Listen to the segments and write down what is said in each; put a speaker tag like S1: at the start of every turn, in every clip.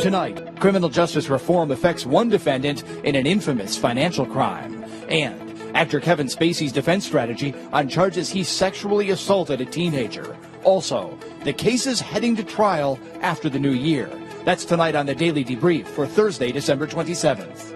S1: Tonight, criminal justice reform affects one defendant in an infamous financial crime. And actor Kevin Spacey's defense strategy on charges he sexually assaulted a teenager. Also, the case is heading to trial after the new year. That's tonight on the Daily Debrief for Thursday, December 27th.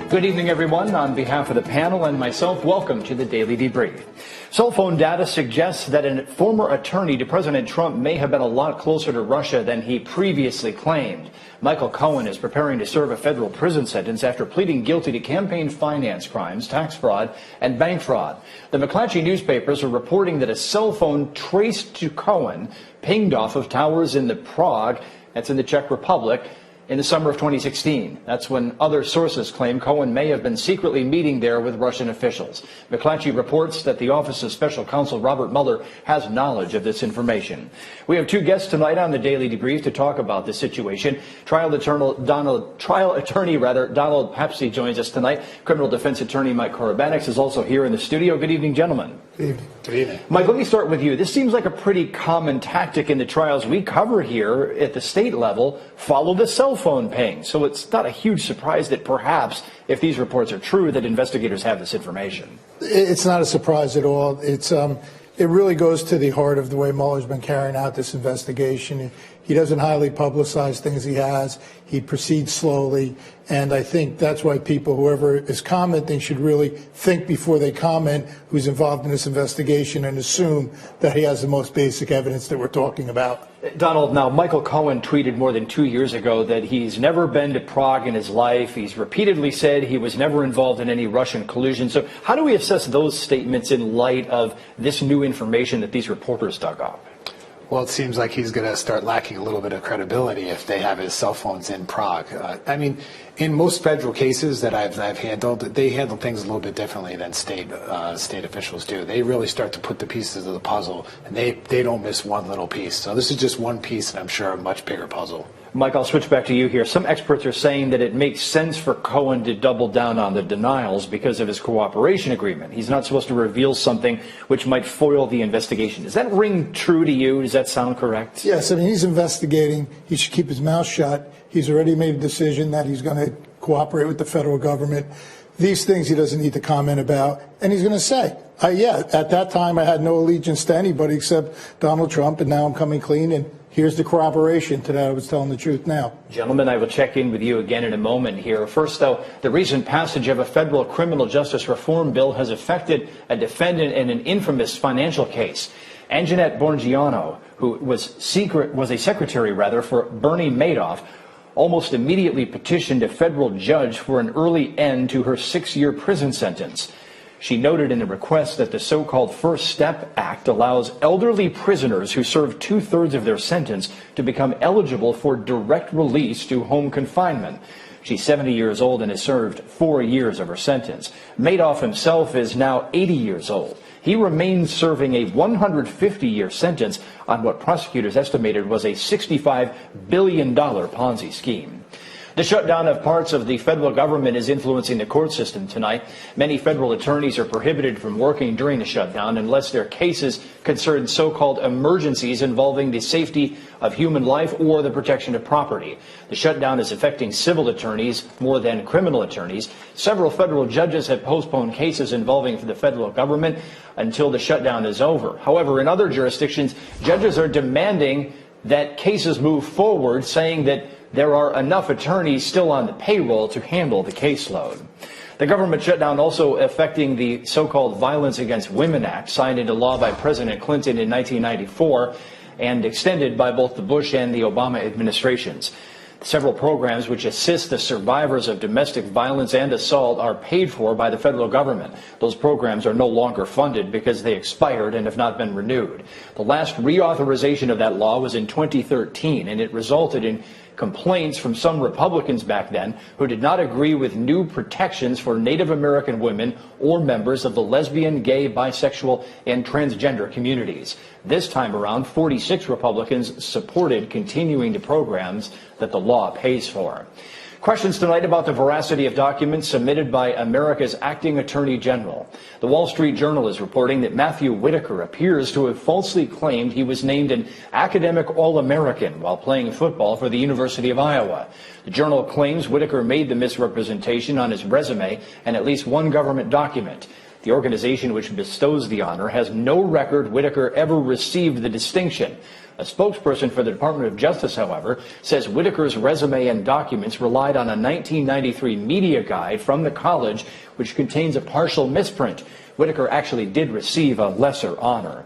S1: Good evening, everyone. On behalf of the panel and myself, welcome to the Daily Debrief. Cell phone data suggests that a former attorney to President Trump may have been a lot closer to Russia than he previously claimed. Michael Cohen is preparing to serve a federal prison sentence after pleading guilty to campaign finance crimes, tax fraud, and bank fraud. The McClatchy newspapers are reporting that a cell phone traced to Cohen pinged off of towers in the Prague, that's in the Czech Republic, in the summer of 2016. That's when other sources claim Cohen may have been secretly meeting there with Russian officials. McClatchy reports that the Office of Special Counsel Robert Mueller has knowledge of this information. We have two guests tonight on the Daily Debrief to talk about this situation. Trial attorney Donald Papcsy joins us tonight. Criminal defense attorney Mike Koribanics is also here in the studio. Good evening, gentlemen.
S2: Good evening. Good evening.
S1: Mike, let me start with you. This seems like a pretty common tactic in the trials we cover here at the state level. Follow the cell phone ping. So it's not a huge surprise that perhaps, if these reports are true, that investigators have this information.
S2: It's not a surprise at all. It really goes to the heart of the way Mueller's been carrying out this investigation. He doesn't highly publicize things he has. He proceeds slowly. And I think that's why people, whoever is commenting, should really think before they comment who's involved in this investigation and assume that he has the most basic evidence that we're talking about.
S1: Donald, now Michael Cohen tweeted more than 2 years ago that he's never been to Prague in his life. He's repeatedly said he was never involved in any Russian collusion. So how do we assess those statements in light of this new information that these reporters dug up?
S3: Well, it seems like he's going to start lacking a little bit of credibility if they have his cell phones in Prague. I mean, in most federal cases that I've handled, they handle things a little bit differently than state officials do. They really start to put the pieces of the puzzle, and they don't miss one little piece. So this is just one piece, and I'm sure a much bigger puzzle.
S1: Mike, I'll switch back to you here. Some experts are saying that it makes sense for Cohen to double down on the denials because of his cooperation agreement. He's not supposed to reveal something which might foil the investigation. Does that ring true to you? Does that sound correct?
S2: Yes, I mean, he's investigating. He should keep his mouth shut. He's already made a decision that he's going to cooperate with the federal government. These things he doesn't need to comment about. And he's going to say, yeah, at that time I had no allegiance to anybody except Donald Trump, and now I'm coming clean, and here's the corroboration to that I was telling the truth now.
S1: Gentlemen, I will check in with you again in a moment here. First, though, the recent passage of a federal criminal justice reform bill has affected a defendant in an infamous financial case. Anjanette Borgiano, who was a secretary for Bernie Madoff, almost immediately petitioned a federal judge for an early end to her 6-year prison sentence. She noted in the request that the so-called First Step Act allows elderly prisoners who serve 2/3 of their sentence to become eligible for direct release to home confinement. She's 70 years old and has served 4 years of her sentence. Madoff himself is now 80 years old. He remains serving a 150-year sentence on what prosecutors estimated was a $65 billion Ponzi scheme. The shutdown of parts of the federal government is influencing the court system tonight. Many federal attorneys are prohibited from working during the shutdown unless their cases concern so-called emergencies involving the safety of human life or the protection of property. The shutdown is affecting civil attorneys more than criminal attorneys. Several federal judges have postponed cases involving the federal government until the shutdown is over. However, in other jurisdictions, judges are demanding that cases move forward, saying that there are enough attorneys still on the payroll to handle the caseload. The government shutdown also affecting the so-called Violence Against Women Act, signed into law by President Clinton in 1994 and extended by both the Bush and the Obama administrations. Several programs which assist the survivors of domestic violence and assault are paid for by the federal government. Those programs are no longer funded because they expired and have not been renewed. The last reauthorization of that law was in 2013, and it resulted in complaints from some Republicans back then who did not agree with new protections for Native American women or members of the lesbian, gay, bisexual, and transgender communities. This time around, 46 Republicans supported continuing the programs that the law pays for. Questions tonight about the veracity of documents submitted by America's acting attorney general. The Wall Street Journal is reporting that Matthew Whitaker appears to have falsely claimed he was named an academic All-American while playing football for the University of Iowa. The Journal claims Whitaker made the misrepresentation on his resume and at least one government document. The organization which bestows the honor has no record Whitaker ever received the distinction. A spokesperson for the Department of Justice, however, says Whitaker's resume and documents relied on a 1993 media guide from the college, which contains a partial misprint. Whitaker actually did receive a lesser honor.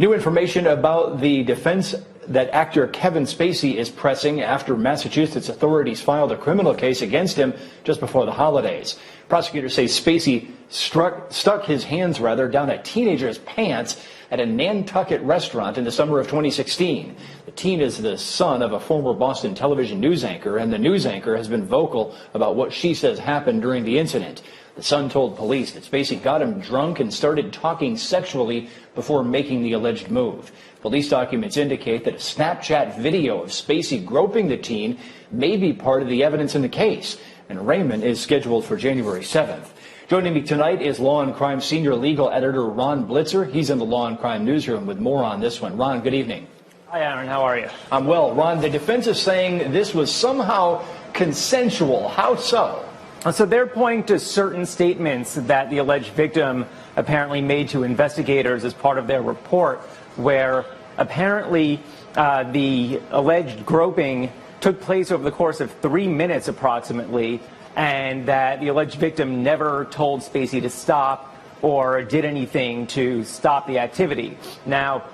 S1: New information about the defense that actor Kevin Spacey is pressing after Massachusetts authorities filed a criminal case against him just before the holidays. Prosecutors say Spacey stuck his hands down a teenager's pants at a Nantucket restaurant in the summer of 2016. The teen is the son of a former Boston television news anchor, and the news anchor has been vocal about what she says happened during the incident. The son told police that Spacey got him drunk and started talking sexually before making the alleged move. Police documents indicate that a Snapchat video of Spacey groping the teen may be part of the evidence in the case, and arraignment is scheduled for January 7th. Joining me tonight is Law and Crime senior legal editor Ron Blitzer. He's in the Law and Crime newsroom with more on this one. Ron, good evening.
S4: Hi, Aaron. How are you?
S1: I'm well. Ron, the defense is saying this was somehow consensual. How so?
S4: So they're pointing to certain statements that the alleged victim apparently made to investigators as part of their report, where apparently the alleged groping took place over the course of 3 minutes approximately, and that the alleged victim never told Spacey to stop or did anything to stop the activity. Now,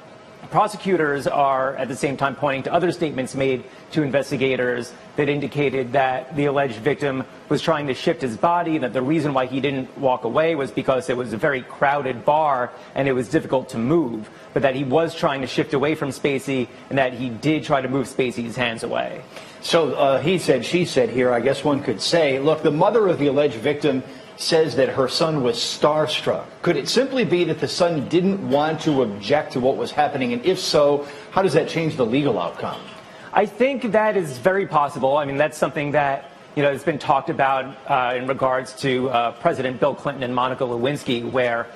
S4: prosecutors are at the same time pointing to other statements made to investigators that indicated that the alleged victim was trying to shift his body, that the reason why he didn't walk away was because it was a very crowded bar and it was difficult to move, but that he was trying to shift away from Spacey and that he did try to move Spacey's hands away.
S1: So he said, she said here, I guess one could say, look, the mother of the alleged victim says that her son was starstruck. Could it simply be that the son didn't want to object to what was happening? And if so, how does that change the legal outcome?
S4: I think that is very possible. I mean, that's something that, has been talked about in regards to President Bill Clinton and Monica Lewinsky, where,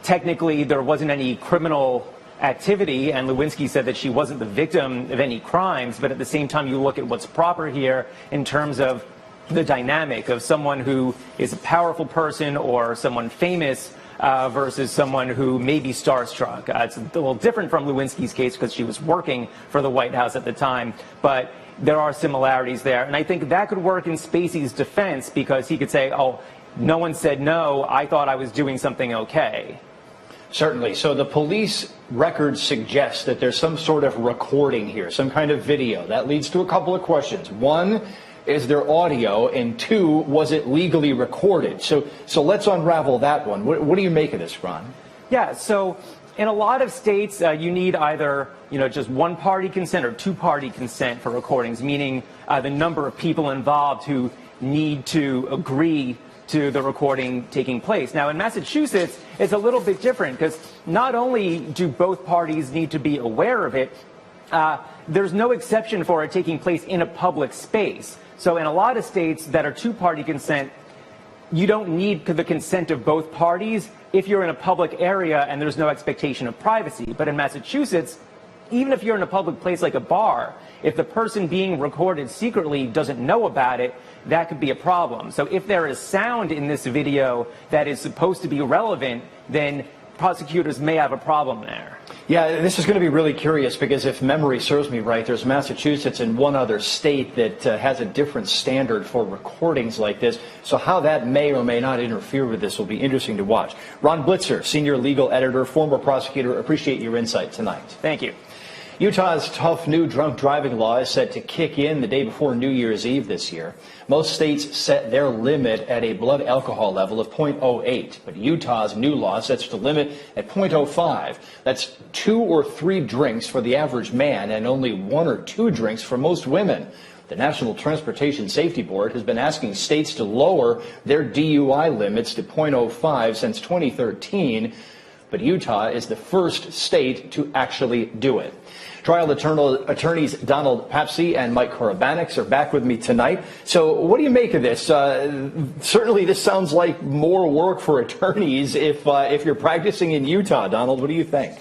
S4: technically there wasn't any criminal activity, and Lewinsky said that she wasn't the victim of any crimes, but at the same time you look at what's proper here in terms of the dynamic of someone who is a powerful person or someone famous versus someone who may be starstruck. It's a little different from Lewinsky's case because she was working for the White House at the time, but there are similarities there. And I think that could work in Spacey's defense because he could say, oh, no one said no, I thought I was doing something okay.
S1: Certainly. So the police records suggest that there's some sort of recording here, some kind of video. That leads to a couple of questions. One, is there audio? And two, was it legally recorded? So let's unravel that one. What do you make of this, Ron?
S4: Yeah, so in a lot of states, you need either, just one-party consent or two-party consent for recordings, meaning the number of people involved who need to agree to the recording taking place. Now, in Massachusetts, it's a little bit different because not only do both parties need to be aware of it, there's no exception for it taking place in a public space. So in a lot of states that are two-party consent, you don't need the consent of both parties if you're in a public area and there's no expectation of privacy. But in Massachusetts, even if you're in a public place like a bar, if the person being recorded secretly doesn't know about it, that could be a problem. So if there is sound in this video that is supposed to be relevant, then prosecutors may have a problem there.
S1: Yeah, this is going to be really curious because if memory serves me right, there's Massachusetts and one other state that has a different standard for recordings like this. So how that may or may not interfere with this will be interesting to watch. Ron Blitzer, senior legal editor, former prosecutor, appreciate your insight tonight.
S4: Thank you.
S1: Utah's tough new drunk driving law is set to kick in the day before New Year's Eve this year. Most states set their limit at a blood alcohol level of 0.08, but Utah's new law sets the limit at 0.05. That's 2 or 3 drinks for the average man and only 1 or 2 drinks for most women. The National Transportation Safety Board has been asking states to lower their DUI limits to 0.05 since 2013. but Utah is the first state to actually do it. Trial attorneys Donald Papcsy and Mike Koribanics are back with me tonight. So what do you make of this? Certainly this sounds like more work for attorneys if you're practicing in Utah. Donald, what do you think?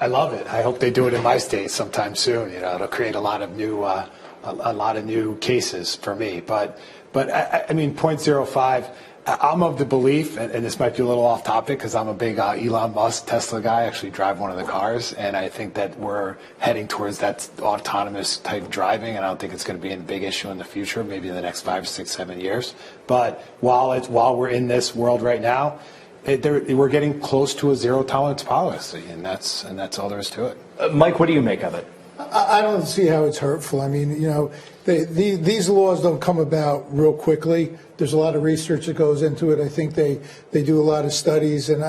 S3: I love it. I hope they do it in my state sometime soon. You know, it'll create a lot of new cases for me. But I mean, 0.05. I'm of the belief, and this might be a little off topic because I'm a big Elon Musk Tesla guy. I actually drive one of the cars, and I think that we're heading towards that autonomous type driving, and I don't think it's going to be a big issue in the future, maybe in the next 5, 6, 7 years. But while we're in this world right now, we're getting close to a zero tolerance policy, and that's all there is to it.
S1: Mike, what do you make of it?
S2: I don't see how it's hurtful. I mean, you know, these laws don't come about real quickly. There's a lot of research that goes into it. I think they do a lot of studies, and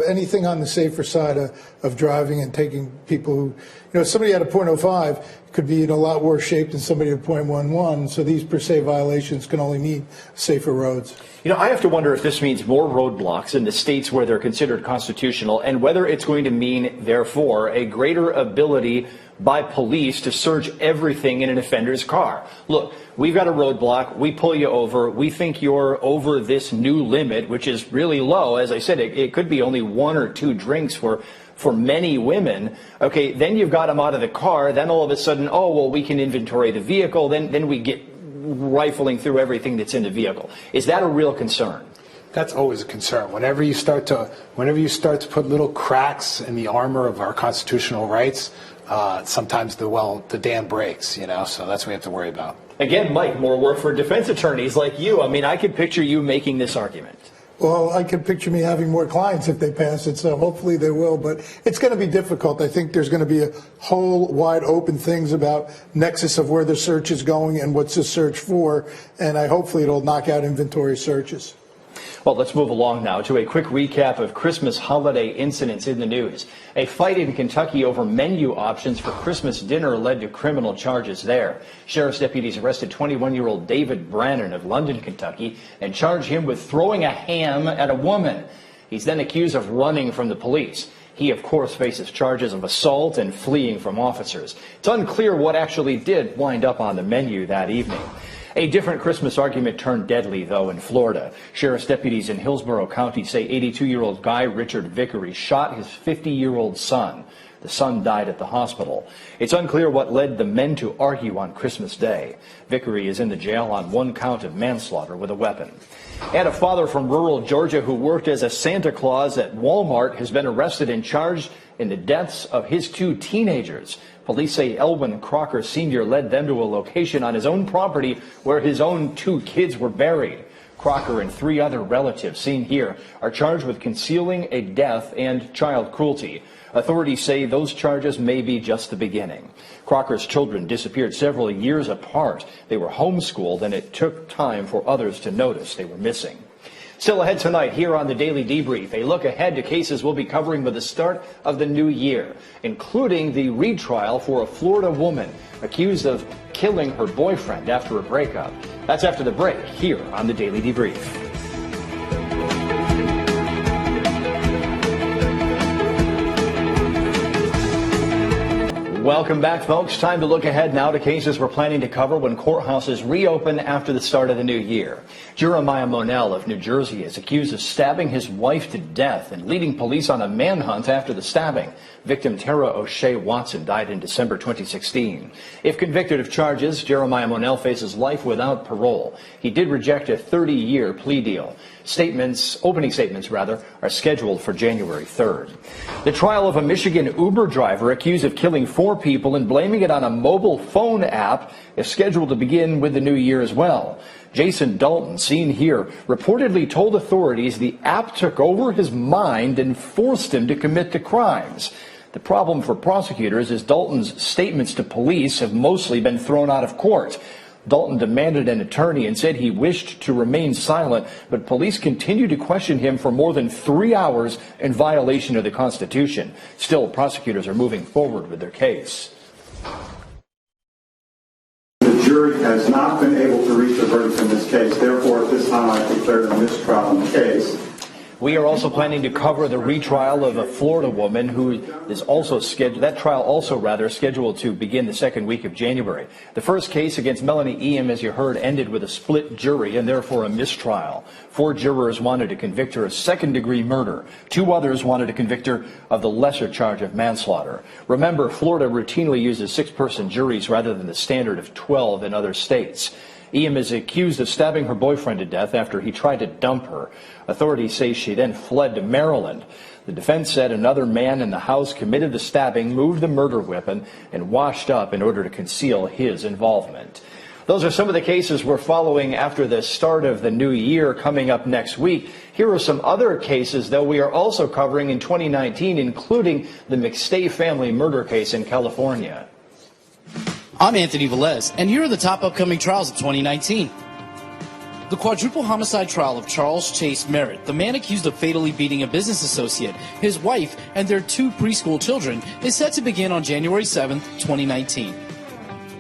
S2: anything on the safer side of driving and taking people who, somebody at a 0.05 could be in a lot worse shape than somebody at 0.11. So these per se violations can only mean safer roads.
S1: I have to wonder if this means more roadblocks in the states where they're considered constitutional, and whether it's going to mean, therefore, a greater ability by police to search everything in an offender's car. Look, we've got a roadblock, we pull you over, we think you're over this new limit, which is really low. As I said, it could be only 1 or 2 drinks for many women. Okay, then you've got them out of the car, then all of a sudden, oh, well, we can inventory the vehicle, then we get rifling through everything that's in the vehicle. Is that a real concern?
S3: That's always a concern. Whenever you start to put little cracks in the armor of our constitutional rights, sometimes the dam breaks, so that's what we have to worry about.
S1: Again, Mike, more work for defense attorneys like you. I mean, I could picture you making this argument.
S2: Well, I can picture me having more clients if they pass it, so hopefully they will. But it's going to be difficult. I think there's going to be a whole wide open things about nexus of where the search is going and what's the search for, and hopefully it'll knock out inventory searches.
S1: Well, let's move along now to a quick recap of Christmas holiday incidents in the news. A fight in Kentucky over menu options for Christmas dinner led to criminal charges there. Sheriff's deputies arrested 21-year-old David Brannon of London, Kentucky, and charged him with throwing a ham at a woman. He's then accused of running from the police. He, of course, faces charges of assault and fleeing from officers. It's unclear what actually did wind up on the menu that evening. A different Christmas argument turned deadly, though, in Florida. Sheriff's deputies in Hillsborough County say 82-year-old Guy Richard Vickery shot his 50-year-old son. The son died at the hospital. It's unclear what led the men to argue on Christmas Day. Vickery is in the jail on 1 count of manslaughter with a weapon. And a father from rural Georgia who worked as a Santa Claus at Walmart has been arrested and charged in the deaths of his 2 teenagers. Police say Elwin Crocker Sr. led them to a location on his own property where his own 2 kids were buried. Crocker and 3 other relatives seen here are charged with concealing a death and child cruelty. Authorities say those charges may be just the beginning. Crocker's children disappeared several years apart. They were homeschooled, and it took time for others to notice they were missing. Still ahead tonight here on the Daily Debrief, a look ahead to cases we'll be covering with the start of the new year, including the retrial for a Florida woman accused of killing her boyfriend after a breakup. That's after the break here on the Daily Debrief. Welcome back, folks. Time to look ahead now to cases we're planning to cover when courthouses reopen after the start of the new year. Jeremiah Monell of New Jersey is accused of stabbing his wife to death and leading police on a manhunt after the stabbing. Victim Tara O'Shea Watson died in December 2016. If convicted of charges, Jeremiah Monell faces life without parole. He did reject a 30-year plea deal. Opening statements, are scheduled for January 3rd. The trial of a Michigan Uber driver accused of killing 4 people and blaming it on a mobile phone app is scheduled to begin with the new year as well. Jason Dalton, seen here, reportedly told authorities the app took over his mind and forced him to commit the crimes. The problem for prosecutors is Dalton's statements to police have mostly been thrown out of court. Dalton demanded an attorney and said he wished to remain silent, but police continued to question him for more than 3 hours in violation of the Constitution. Still, prosecutors are moving forward with their case.
S5: The jury has not been able to reach a verdict in this case. Therefore, at this time, I declare a mistrial in the case.
S1: We are also planning to cover the retrial of a Florida woman who is also scheduled, that trial also scheduled to begin the second week of January. The first case against Melanie Eam, as you heard, ended with a split jury and therefore a mistrial. 4 jurors wanted to convict her of second-degree murder. 2 others wanted to convict her of the lesser charge of manslaughter. Remember, Florida routinely uses 6-person juries rather than the standard of 12 in other states. Eam is accused of stabbing her boyfriend to death after he tried to dump her. Authorities say she then fled to Maryland. The defense said another man in the house committed the stabbing, moved the murder weapon, and washed up in order to conceal his involvement. Those are some of the cases we're following after the start of the new year coming up next week. Here are some other cases, though, we are also covering in 2019, including the McStay family murder case in California.
S6: I'm Anthony Velez, and here are the top upcoming trials of 2019. The quadruple homicide trial of Charles Chase Merritt, the man accused of fatally beating a business associate, his wife, and their 2 preschool children, is set to begin on January 7th, 2019.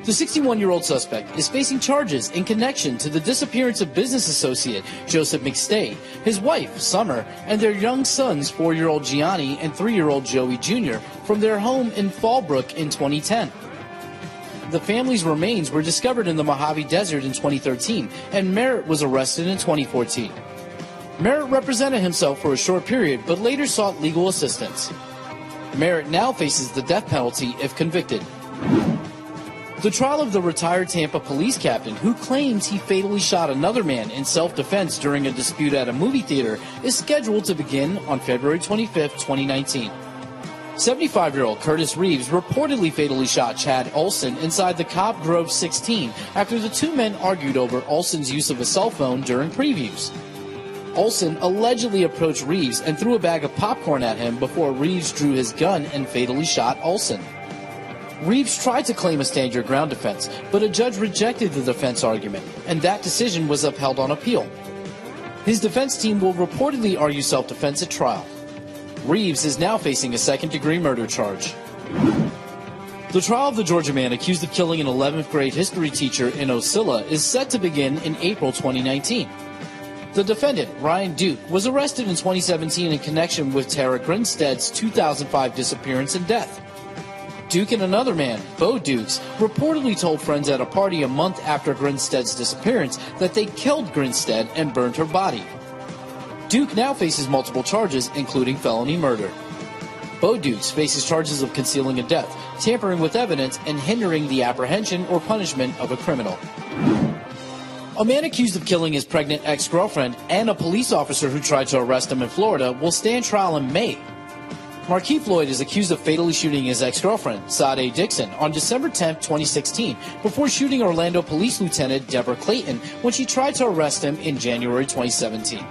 S6: The 61-year-old suspect is facing charges in connection to the disappearance of business associate Joseph McStay, his wife, Summer, and their young sons, 4-year-old Gianni and 3-year-old Joey Jr., from their home in Fallbrook in 2010. The family's remains were discovered in the Mojave Desert in 2013, and Merritt was arrested in 2014. Merritt represented himself for a short period, but later sought legal assistance. Merritt now faces the death penalty if convicted. The trial of the retired Tampa police captain who claims he fatally shot another man in self-defense during a dispute at a movie theater is scheduled to begin on February 25, 2019. 75-year-old Curtis Reeves reportedly fatally shot Chad Olson inside the Cobb Grove 16 after the 2 men argued over Olson's use of a cell phone during previews. Olson allegedly approached Reeves and threw a bag of popcorn at him before Reeves drew his gun and fatally shot Olson. Reeves tried to claim a stand-your-ground defense, but a judge rejected the defense argument, and that decision was upheld on appeal. His defense team will reportedly argue self-defense at trial. Reeves is now facing a second-degree murder charge. The trial of the Georgia man accused of killing an 11th grade history teacher in Ocilla is set to begin in April 2019. The defendant, Ryan Duke, was arrested in 2017 in connection with Tara Grinstead's 2005 disappearance and death. Duke and another man, Bo Dukes, reportedly told friends at a party a month after Grinstead's disappearance that they killed Grinstead and burned her body. Duke now faces multiple charges, including felony murder. Bo Dukes faces charges of concealing a death, tampering with evidence, and hindering the apprehension or punishment of a criminal. A man accused of killing his pregnant ex-girlfriend and a police officer who tried to arrest him in Florida will stand trial in May. Marquis Floyd is accused of fatally shooting his ex-girlfriend, Sade Dixon, on December 10, 2016, before shooting Orlando Police Lieutenant Deborah Clayton when she tried to arrest him in January 2017.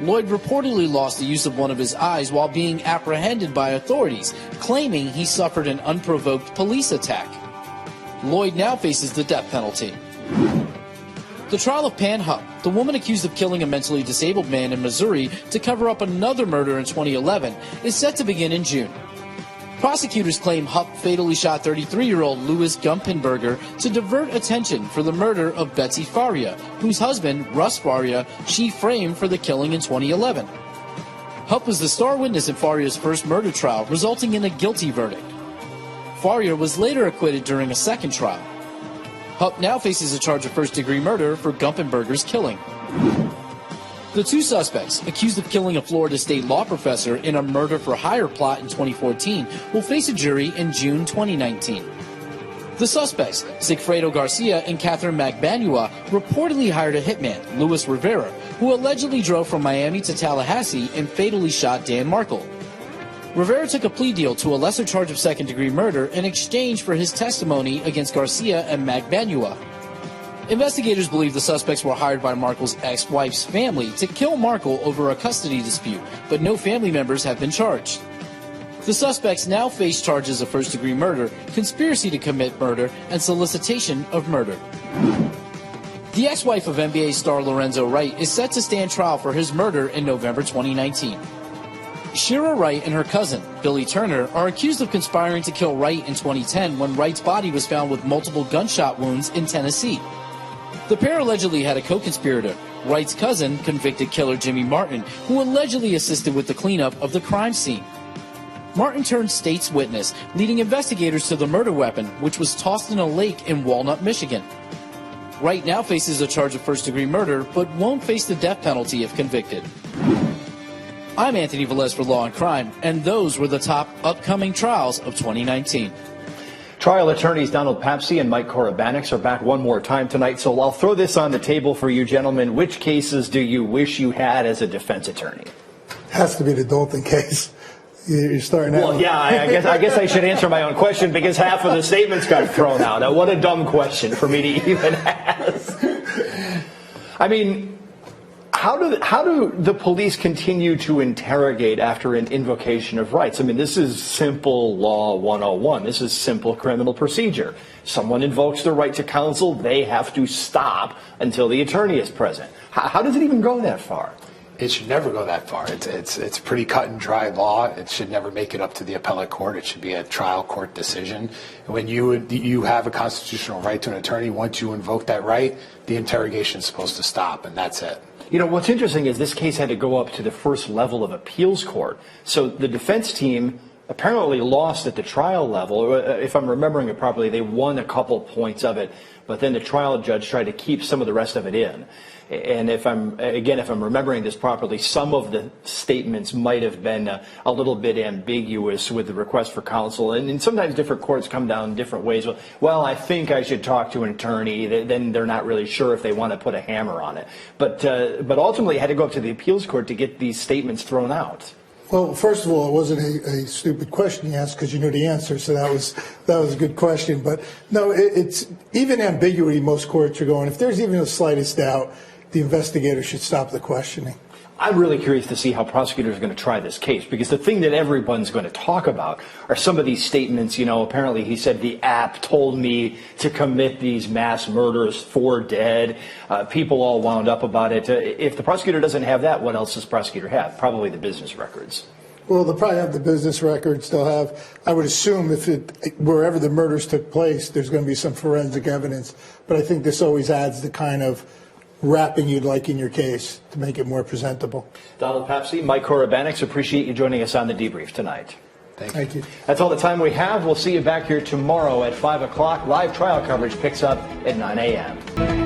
S6: Lloyd reportedly lost the use of one of his eyes while being apprehended by authorities, claiming he suffered an unprovoked police attack. Lloyd now faces the death penalty. The trial of Pan Hupp, the woman accused of killing a mentally disabled man in Missouri to cover up another murder in 2011, is set to begin in June. Prosecutors claim Hupp fatally shot 33-year-old Louis Gumpenberger to divert attention for the murder of Betsy Faria, whose husband, Russ Faria, she framed for the killing in 2011. Hupp was the star witness in Faria's first murder trial, resulting in a guilty verdict. Faria was later acquitted during a second trial. Hupp now faces a charge of first-degree murder for Gumpenberger's killing. The 2 suspects, accused of killing a Florida State law professor in a murder-for-hire plot in 2014, will face a jury in June 2019. The suspects, Sigfredo Garcia and Catherine Magbanua, reportedly hired a hitman, Luis Rivera, who allegedly drove from Miami to Tallahassee and fatally shot Dan Markle. Rivera took a plea deal to a lesser charge of second-degree murder in exchange for his testimony against Garcia and Magbanua. Investigators believe the suspects were hired by Markle's ex-wife's family to kill Markle over a custody dispute, but no family members have been charged. The suspects now face charges of first-degree murder, conspiracy to commit murder, and solicitation of murder. The ex-wife of NBA star Lorenzo Wright is set to stand trial for his murder in November 2019. Shira Wright and her cousin, Billy Turner, are accused of conspiring to kill Wright in 2010 when Wright's body was found with multiple gunshot wounds in Tennessee. The pair allegedly had a co-conspirator, Wright's cousin, convicted killer Jimmy Martin, who allegedly assisted with the cleanup of the crime scene. Martin turned state's witness, leading investigators to the murder weapon, which was tossed in a lake in Walnut, Michigan. Wright now faces a charge of first-degree murder, but won't face the death penalty if convicted. I'm Anthony Velez for Law and Crime, and those were the top upcoming trials of 2019.
S1: Trial attorneys Donald Papcsy and Mike Koribanics are back one more time tonight, so I'll throw this on the table for you gentlemen. Which cases do you wish you had as a defense attorney?
S2: Has to be the Dalton case. You're starting out.
S1: Well, yeah, I guess I should answer my own question because half of the statements got thrown out. Now, what a dumb question for me to even ask. I mean, how do the police continue to interrogate after an invocation of rights? I mean, this is simple law 101. This is simple criminal procedure. Someone invokes the right to counsel, they have to stop until the attorney is present. How does it even go that far?
S3: It should never go that far. It's pretty cut and dry law. It should never make it up to the appellate court. It should be a trial court decision. When you have a constitutional right to an attorney, once you invoke that right, the interrogation is supposed to stop, and that's it.
S1: You know, what's interesting is this case had to go up to the first level of appeals court. So the defense team apparently lost at the trial level. If I'm remembering it properly, they won a couple points of it, but then the trial judge tried to keep some of the rest of it in. And if I'm remembering this properly, some of the statements might have been a little bit ambiguous with the request for counsel. And sometimes different courts come down different ways. Well, I think I should talk to an attorney. Then they're not really sure if they want to put a hammer on it. But ultimately, it had to go up to the appeals court to get these statements thrown out.
S2: Well, first of all, it wasn't a stupid question you asked because you knew the answer, so that was a good question. But no, it's even ambiguity. Most courts are going, if there's even the slightest doubt, the investigator should stop the questioning.
S1: I'm really curious to see how prosecutors are going to try this case, because the thing that everyone's going to talk about are some of these statements. You know, apparently he said the app told me to commit these mass murders, 4 dead. People all wound up about it. If the prosecutor doesn't have that, what else does the prosecutor have? Probably the business records.
S2: Well, they'll probably have the business records. They'll have, I would assume, wherever the murders took place, there's going to be some forensic evidence. But I think this always adds the kind of wrapping you'd like in your case to make it more presentable.
S1: Donald Papcsy, Mike Koribanics, appreciate you joining us on the Debrief tonight.
S2: Thank you.
S1: That's all the time we have. We'll see you back here tomorrow at 5 o'clock. Live trial coverage picks up at 9 a.m.